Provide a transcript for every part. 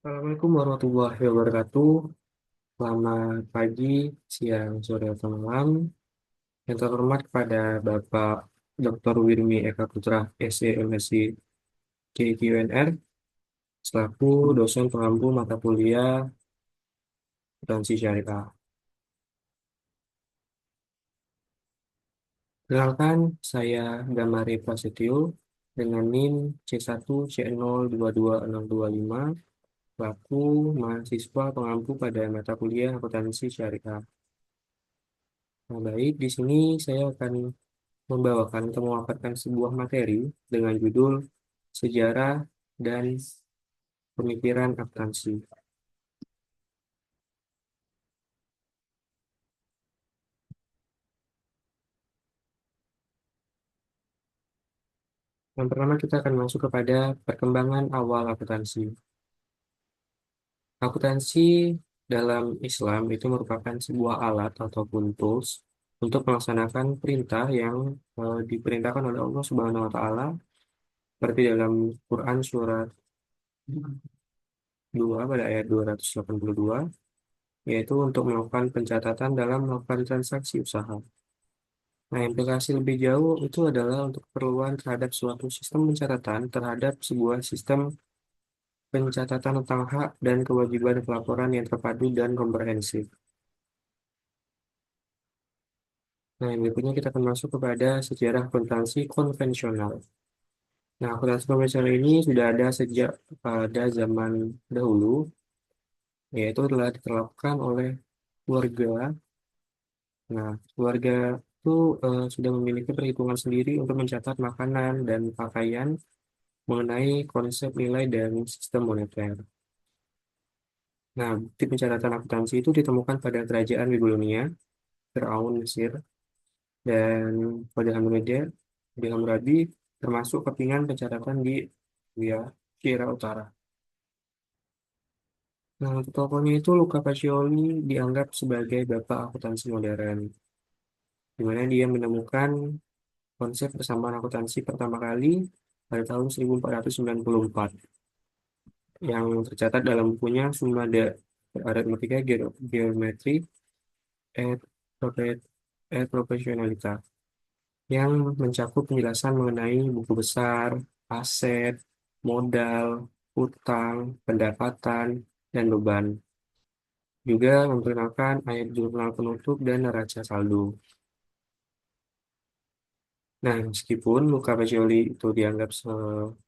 Assalamualaikum warahmatullahi wabarakatuh. Selamat pagi, siang, sore, atau malam. Yang terhormat kepada Bapak Dr. Wirmi Eka Putra, SE MSc KQNR, selaku dosen pengampu mata kuliah akuntansi syariah. Kenalkan, saya Damari Prasetyo dengan NIM C1C022625, selaku mahasiswa pengampu pada mata kuliah akuntansi syariah. Nah, baik, di sini saya akan membawakan atau memaparkan sebuah materi dengan judul Sejarah dan Pemikiran Akuntansi. Yang pertama kita akan masuk kepada perkembangan awal akuntansi. Akuntansi dalam Islam itu merupakan sebuah alat ataupun tools untuk melaksanakan perintah yang diperintahkan oleh Allah Subhanahu wa taala seperti dalam Quran surat 2 pada ayat 282, yaitu untuk melakukan pencatatan dalam melakukan transaksi usaha. Nah, implikasi lebih jauh itu adalah untuk keperluan terhadap suatu sistem pencatatan terhadap sebuah sistem pencatatan tentang hak dan kewajiban pelaporan yang terpadu dan komprehensif. Nah, yang berikutnya kita akan masuk kepada sejarah akuntansi konvensional. Nah, akuntansi konvensional ini sudah ada sejak pada zaman dahulu, yaitu telah diterapkan oleh keluarga. Nah, keluarga itu sudah memiliki perhitungan sendiri untuk mencatat makanan dan pakaian mengenai konsep nilai dan sistem moneter. Nah, bukti pencatatan akuntansi itu ditemukan pada kerajaan Babilonia, Firaun Mesir, dan pada di Hammurabi, termasuk kepingan pencatatan di ya, Kira Utara. Nah, untuk tokohnya itu Luca Pacioli dianggap sebagai bapak akuntansi modern, di mana dia menemukan konsep persamaan akuntansi pertama kali pada tahun 1494, yang tercatat dalam bukunya Summa de Arithmetica Geometri et Professionalita, yang mencakup penjelasan mengenai buku besar, aset, modal, utang, pendapatan, dan beban. Juga memperkenalkan ayat jurnal penutup dan neraca saldo. Nah, meskipun Luca Pacioli itu dianggap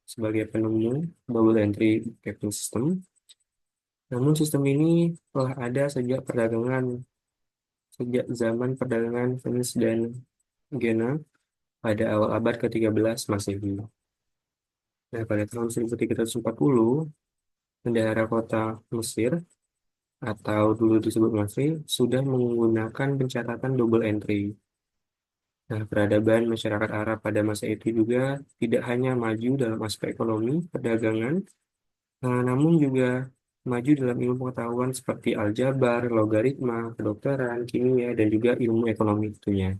sebagai penemu double entry bookkeeping system, namun sistem ini telah ada sejak zaman perdagangan Venice dan Genoa pada awal abad ke-13 Masehi. Nah, pada tahun 1340, bendahara kota Mesir, atau dulu disebut Masri, sudah menggunakan pencatatan double entry. Nah, peradaban masyarakat Arab pada masa itu juga tidak hanya maju dalam aspek ekonomi, perdagangan, namun juga maju dalam ilmu pengetahuan seperti aljabar, logaritma, kedokteran, kimia, dan juga ilmu ekonomi tentunya.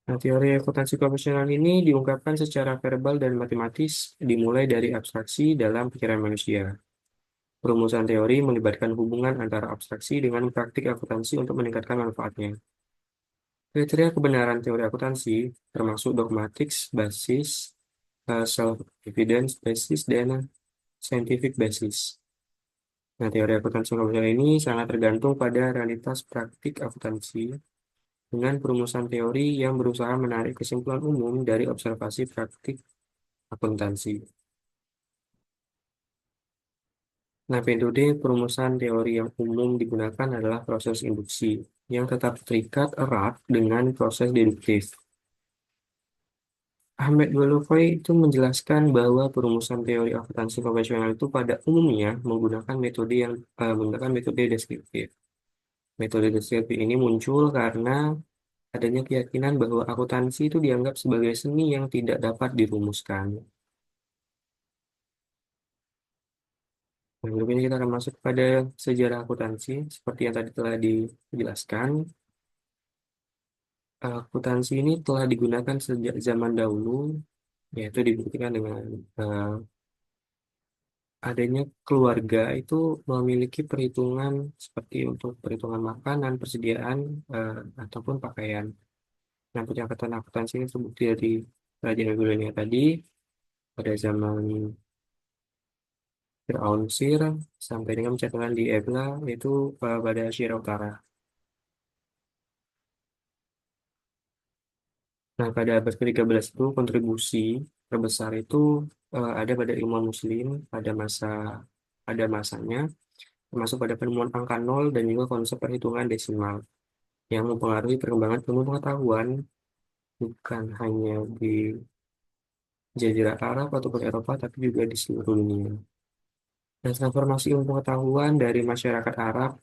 Nah, teori akuntansi konvensional ini diungkapkan secara verbal dan matematis, dimulai dari abstraksi dalam pikiran manusia. Perumusan teori melibatkan hubungan antara abstraksi dengan praktik akuntansi untuk meningkatkan manfaatnya. Kriteria kebenaran teori akuntansi termasuk dogmatik basis, self-evidence basis, dan scientific basis. Nah, teori akuntansi konvensional ini sangat tergantung pada realitas praktik akuntansi dengan perumusan teori yang berusaha menarik kesimpulan umum dari observasi praktik akuntansi. Nah, metode perumusan teori yang umum digunakan adalah proses induksi, yang tetap terikat erat dengan proses deduktif. Ahmed Balokoy itu menjelaskan bahwa perumusan teori akuntansi konvensional itu pada umumnya menggunakan metode deskriptif. Metode deskriptif ini muncul karena adanya keyakinan bahwa akuntansi itu dianggap sebagai seni yang tidak dapat dirumuskan. Nah, berikutnya kita akan masuk pada sejarah akuntansi. Seperti yang tadi telah dijelaskan, akuntansi ini telah digunakan sejak zaman dahulu, yaitu dibuktikan dengan eh, adanya keluarga itu memiliki perhitungan seperti untuk perhitungan makanan, persediaan, ataupun pakaian. Nah, pencatatan akuntansi ini terbukti dari kerajaan Babilonia tadi pada zaman Fir'aun Mesir sampai dengan pencatatan di Ebla yaitu pada Asia Utara. Nah, pada abad ke-13 itu kontribusi terbesar itu ada pada ilmu Muslim pada masanya, termasuk pada penemuan angka nol dan juga konsep perhitungan desimal yang mempengaruhi perkembangan ilmu pengetahuan bukan hanya di Jazirah Arab ataupun Eropa, tapi juga di seluruh dunia. Dan transformasi ilmu pengetahuan dari masyarakat Arab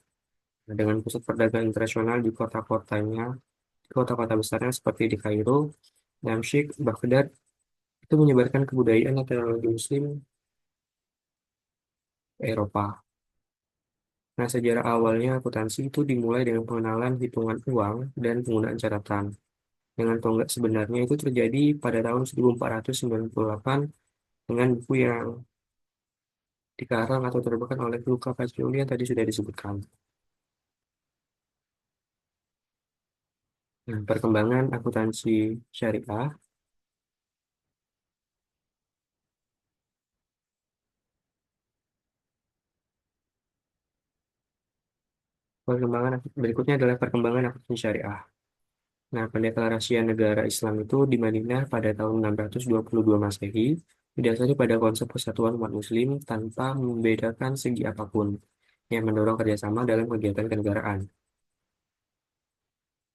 dengan pusat perdagangan internasional di kota-kotanya, di kota-kota besarnya seperti di Kairo, Damsyik, Baghdad, itu menyebarkan kebudayaan dan teknologi Muslim ke Eropa. Nah, sejarah awalnya akuntansi itu dimulai dengan pengenalan hitungan uang dan penggunaan catatan. Dengan tonggak sebenarnya itu terjadi pada tahun 1498 dengan buku yang dikarang atau terjemahkan oleh Luca Pacioli yang tadi sudah disebutkan. Nah, perkembangan akuntansi syariah, berikutnya adalah perkembangan akuntansi syariah. Nah, pendeklarasian negara Islam itu di Madinah pada tahun 622 Masehi didasari pada konsep persatuan umat Muslim tanpa membedakan segi apapun yang mendorong kerjasama dalam kegiatan kenegaraan.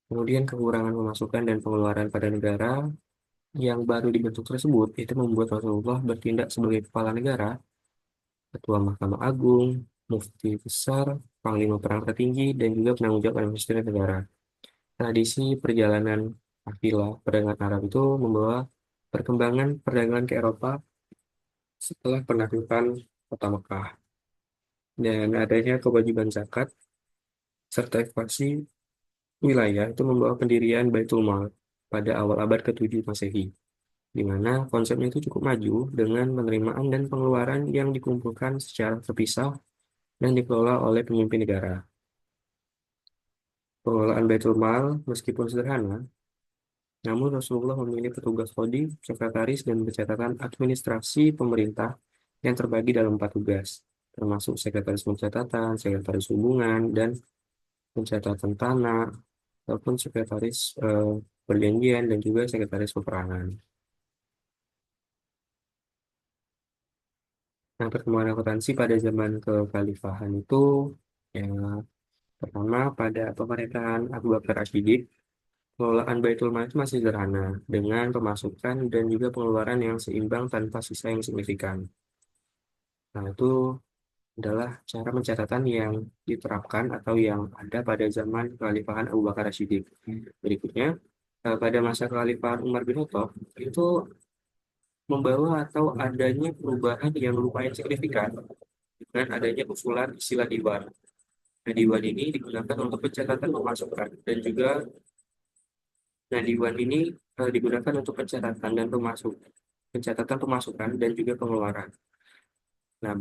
Kemudian kekurangan pemasukan dan pengeluaran pada negara yang baru dibentuk tersebut itu membuat Rasulullah bertindak sebagai kepala negara, ketua Mahkamah Agung, mufti besar, panglima perang tertinggi, dan juga penanggung jawab administrasi negara. Tradisi perjalanan kafilah perdagangan Arab itu membawa perkembangan perdagangan ke Eropa setelah penaklukan kota Mekah dan adanya kewajiban zakat serta ekspansi wilayah itu membawa pendirian Baitul Mal pada awal abad ke-7 Masehi, di mana konsepnya itu cukup maju dengan penerimaan dan pengeluaran yang dikumpulkan secara terpisah dan dikelola oleh pemimpin negara. Pengelolaan Baitul Mal meskipun sederhana, namun Rasulullah memilih petugas Kodim, sekretaris, dan pencatatan administrasi pemerintah yang terbagi dalam 4 tugas, termasuk sekretaris pencatatan, sekretaris hubungan, dan pencatatan tanah, ataupun sekretaris perjanjian, dan juga sekretaris peperangan. Nah, perkembangan akuntansi pada zaman kekhalifahan itu, ya, pertama pada pemerintahan Abu Bakar As-Siddiq, pengelolaan Baitul Mal itu masih sederhana, dengan pemasukan dan juga pengeluaran yang seimbang tanpa sisa yang signifikan. Nah, itu adalah cara pencatatan yang diterapkan atau yang ada pada zaman kekhalifahan Abu Bakar As-Siddiq. Berikutnya, pada masa kekhalifahan Umar bin Khattab, itu membawa atau adanya perubahan yang lumayan signifikan dengan adanya usulan istilah diwan. Nah, diwan ini digunakan untuk pencatatan pemasukan dan juga diwan ini digunakan untuk pencatatan pemasukan dan juga pengeluaran. Nah,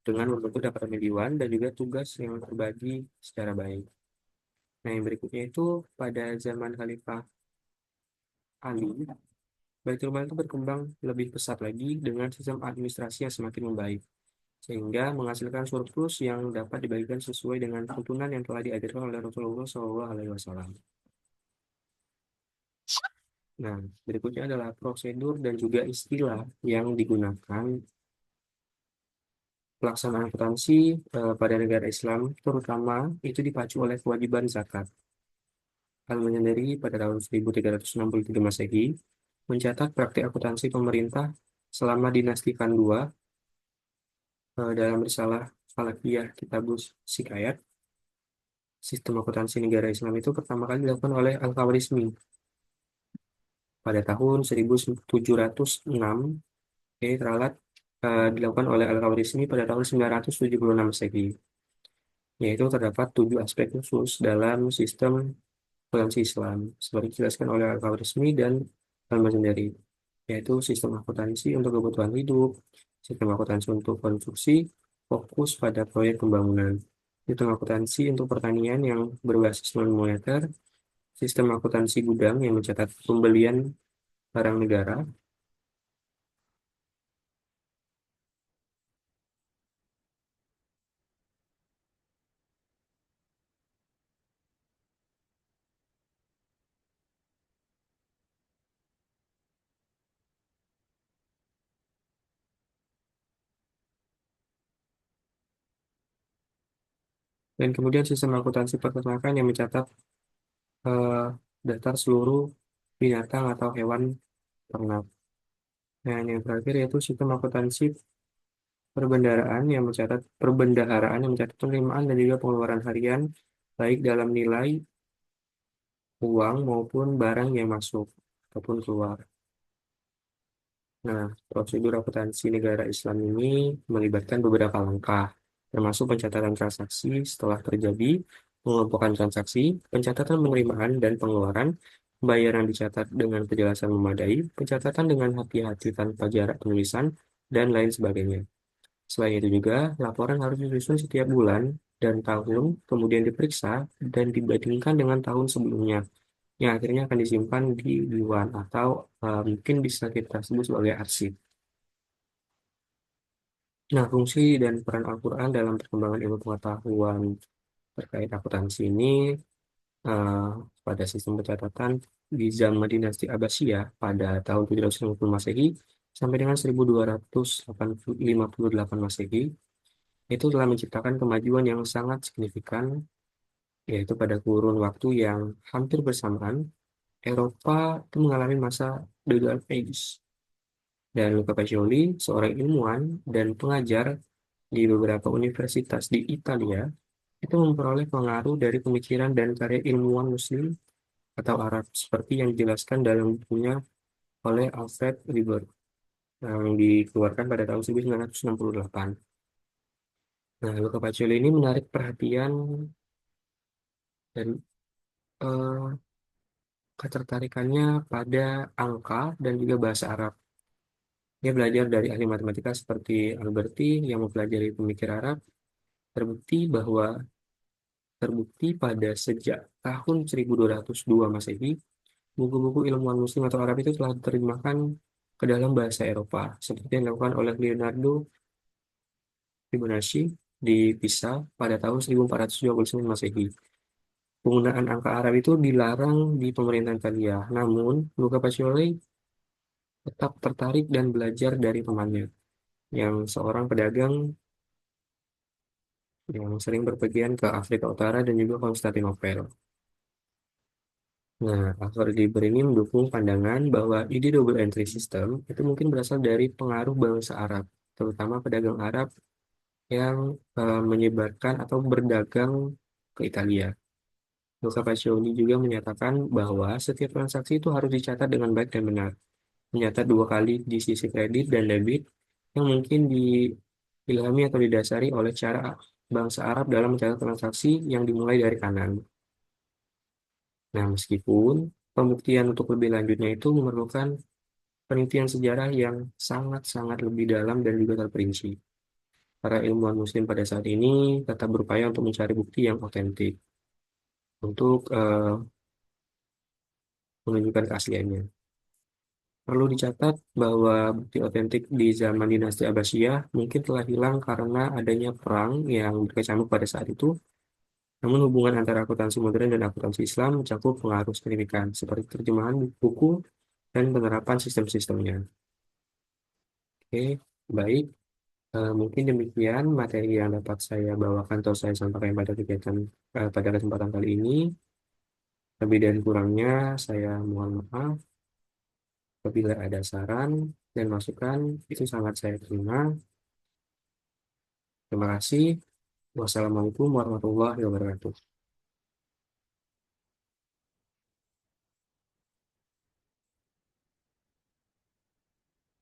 dengan membentuk daftar dewan dan juga tugas yang terbagi secara baik. Nah, yang berikutnya itu pada zaman Khalifah Ali, Baitul Mal itu berkembang lebih pesat lagi dengan sistem administrasi yang semakin membaik, sehingga menghasilkan surplus yang dapat dibagikan sesuai dengan tuntunan yang telah diajarkan oleh Rasulullah SAW. Nah, berikutnya adalah prosedur dan juga istilah yang digunakan pelaksanaan akuntansi pada negara Islam, terutama itu dipacu oleh kewajiban zakat. Al-Menyendiri pada tahun 1363 Masehi mencatat praktik akuntansi pemerintah selama dinasti Khan II dalam risalah Falakiyah Kitabus Sikayat. Sistem akuntansi negara Islam itu pertama kali dilakukan oleh Al-Khawarizmi pada tahun 1706. Ini teralat dilakukan oleh Al-Khawarizmi pada tahun 976 Masehi, yaitu terdapat 7 aspek khusus dalam sistem akuntansi Islam, seperti dijelaskan oleh Al-Khawarizmi dan Al-Mazandari. yaitu sistem akuntansi untuk kebutuhan hidup, sistem akuntansi untuk konstruksi, fokus pada proyek pembangunan, sistem akuntansi untuk pertanian yang berbasis non-moneter, sistem akuntansi gudang yang mencatat pembelian barang negara, dan kemudian sistem akuntansi peternakan yang mencatat eh, daftar seluruh binatang atau hewan ternak. Nah, yang terakhir yaitu sistem akuntansi perbendaharaan yang mencatat penerimaan dan juga pengeluaran harian baik dalam nilai uang maupun barang yang masuk ataupun keluar. Nah, prosedur akuntansi negara Islam ini melibatkan beberapa langkah, termasuk pencatatan transaksi setelah terjadi, pengelompokan transaksi, pencatatan penerimaan dan pengeluaran, pembayaran dicatat dengan kejelasan memadai, pencatatan dengan hati-hati tanpa jarak penulisan, dan lain sebagainya. Selain itu juga, laporan harus disusun setiap bulan dan tahun, kemudian diperiksa dan dibandingkan dengan tahun sebelumnya, yang akhirnya akan disimpan di Diwan atau mungkin bisa kita sebut sebagai arsip. Nah, fungsi dan peran Al-Quran dalam perkembangan ilmu pengetahuan terkait akuntansi ini eh, pada sistem pencatatan di zaman dinasti Abbasiyah pada tahun 750 Masehi sampai dengan 1258 Masehi itu telah menciptakan kemajuan yang sangat signifikan, yaitu pada kurun waktu yang hampir bersamaan Eropa itu mengalami masa The Dark Ages. Dan Luca Pacioli, seorang ilmuwan dan pengajar di beberapa universitas di Italia, itu memperoleh pengaruh dari pemikiran dan karya ilmuwan Muslim atau Arab, seperti yang dijelaskan dalam bukunya oleh Alfred Liber yang dikeluarkan pada tahun 1968. Nah, Luca Pacioli ini menarik perhatian dan eh, ketertarikannya pada angka dan juga bahasa Arab. Dia belajar dari ahli matematika seperti Alberti yang mempelajari pemikir Arab. Terbukti bahwa terbukti pada sejak tahun 1202 Masehi, buku-buku ilmuwan Muslim atau Arab itu telah diterjemahkan ke dalam bahasa Eropa, seperti yang dilakukan oleh Leonardo Fibonacci di Pisa pada tahun 1429 Masehi. Penggunaan angka Arab itu dilarang di pemerintahan Italia, namun Luca Pacioli tetap tertarik dan belajar dari temannya, yang seorang pedagang yang sering berpergian ke Afrika Utara dan juga Konstantinopel. Nah, Alfred Liber ini mendukung pandangan bahwa ide double entry system itu mungkin berasal dari pengaruh bangsa Arab, terutama pedagang Arab yang menyebarkan atau berdagang ke Italia. Luca Pacioli juga menyatakan bahwa setiap transaksi itu harus dicatat dengan baik dan benar, mencatat dua kali di sisi kredit dan debit yang mungkin diilhami atau didasari oleh cara bangsa Arab dalam mencatat transaksi yang dimulai dari kanan. Nah, meskipun pembuktian untuk lebih lanjutnya itu memerlukan penelitian sejarah yang sangat-sangat lebih dalam dan juga terperinci. Para ilmuwan Muslim pada saat ini tetap berupaya untuk mencari bukti yang otentik untuk menunjukkan keasliannya. Perlu dicatat bahwa bukti otentik di zaman dinasti Abbasiyah mungkin telah hilang karena adanya perang yang berkecamuk pada saat itu. Namun hubungan antara akuntansi modern dan akuntansi Islam mencakup pengaruh signifikan seperti terjemahan buku dan penerapan sistem-sistemnya. Oke, baik. Mungkin demikian materi yang dapat saya bawakan atau saya sampaikan pada kegiatan pada kesempatan kali ini. Lebih dan kurangnya saya mohon maaf. Apabila ada saran dan masukan, itu sangat saya terima. Terima kasih. Wassalamualaikum warahmatullahi wabarakatuh.